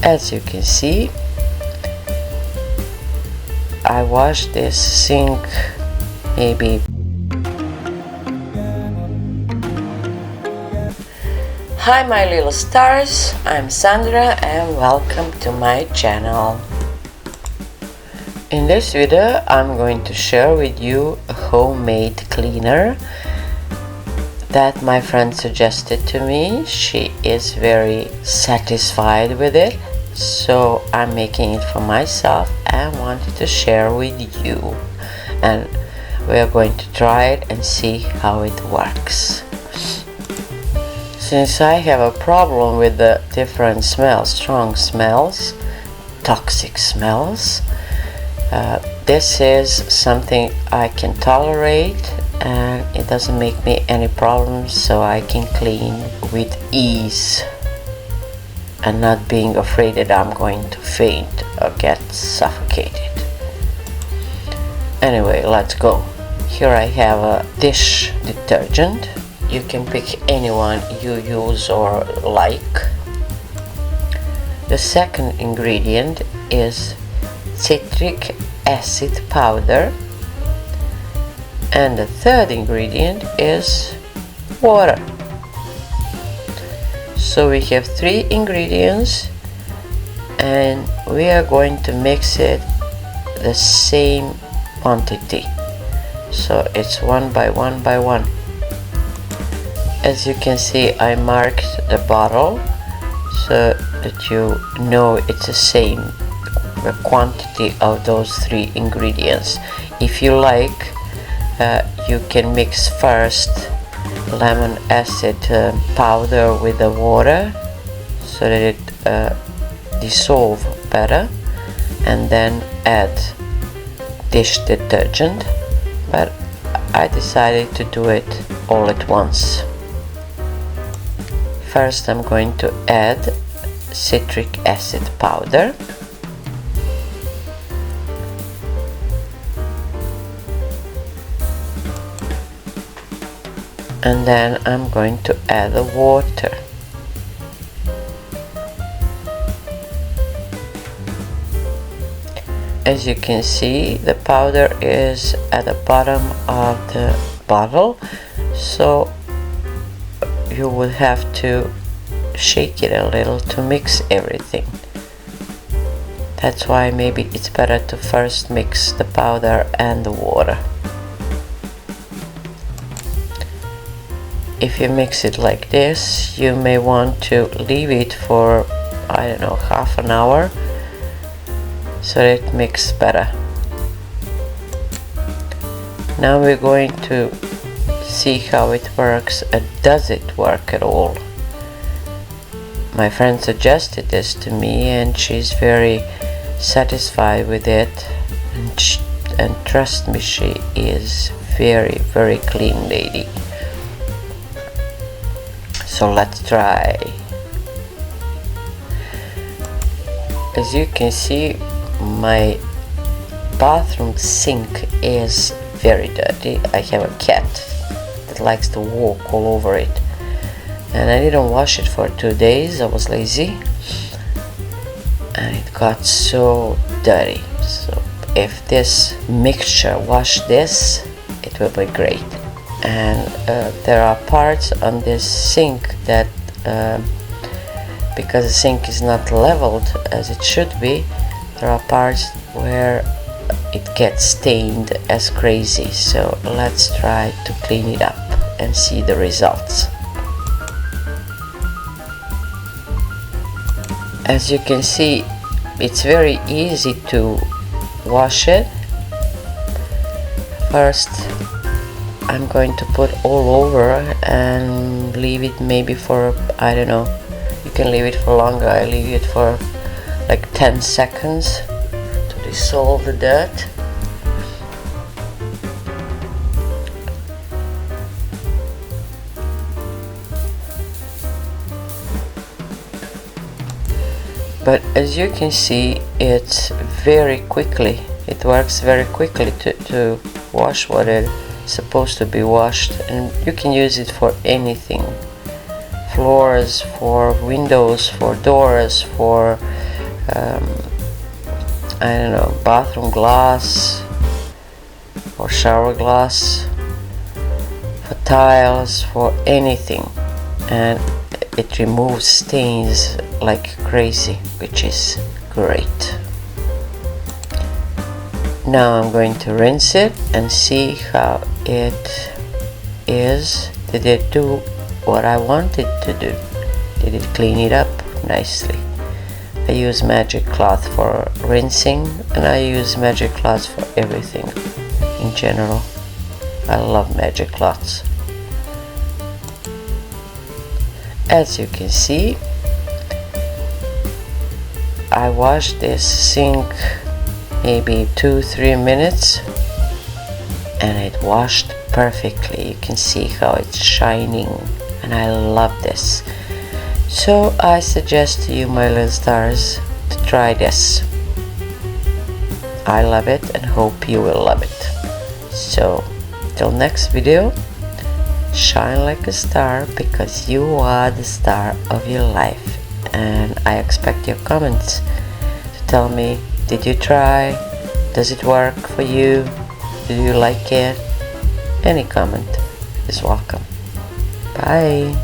As you can see, I washed this sink maybe. Hi my little stars, I'm Sandra and welcome to my channel. In this video I'm going to share with you a homemade cleaner that my friend suggested to me. She is very satisfied with it, so I'm making it for myself and wanted to share with you, and we are going to try it and see how it works. Since I have a problem with the different smells, strong smells, toxic smells, this is something I can tolerate and it doesn't make me any problems, so I can clean with ease and not being afraid that I'm going to faint or get suffocated. Anyway, let's go. Here I have a dish detergent. You can pick anyone you use or like. The second ingredient is citric acid powder, and the third ingredient is water. So we have 3 ingredients and we are going to mix it the same quantity, so it's 1 by 1 by 1. As you can see, I marked the bottle so that you know it's the same quantity of those 3 ingredients. If you like, you can mix first lemon acid powder with the water so that it dissolve better, and then add dish detergent, but I decided to do it all at once. First I'm going to add citric acid powder, and then I'm going to add the water. As you can see, the powder is at the bottom of the bottle, so you will have to shake it a little to mix everything. That's why maybe it's better to first mix the powder and the water. If you mix it like this, you may want to leave it for, I don't know, half an hour so that it mixes better. Now we're going to see how it works, and does it work at all. My friend suggested this to me and she's very satisfied with it, and trust me, she is very clean lady. So let's try. As you can see, my bathroom sink is very dirty. I have a cat that likes to walk all over it, and I didn't wash it for 2 days. I was lazy and it got so dirty. So if this mixture wash this, it will be great. And there are parts on this sink that because the sink is not leveled as it should be, there are parts where it gets stained as crazy. So let's try to clean it up and see the results. As you can see, it's very easy to wash it. First I'm going to put all over and leave it maybe for, I don't know, you can leave it for longer. I leave it for like 10 seconds to dissolve the dirt. But as you can see, it's very quickly, it works very quickly to wash what is supposed to be washed, and you can use it for anything. Floors, for windows, for doors, for I don't know, bathroom glass or shower glass, for tiles, for anything, and it removes stains like crazy, which is great. Now I'm going to rinse it and see how it is. Did it do what I wanted to do? Did it clean it up nicely? I use Magic Cloth for rinsing, and I use Magic Cloth for everything in general. I love Magic Cloths. As you can see, I washed this sink maybe 2-3 minutes and it washed perfectly. You can see how it's shining, and I love this. So I suggest to you, my little stars, to try this. I love it and hope you will love it. So till next video, shine like a star, because you are the star of your life. And I expect your comments to tell me, did you try? Does it work for you? Do you like it? Any comment is welcome. Bye.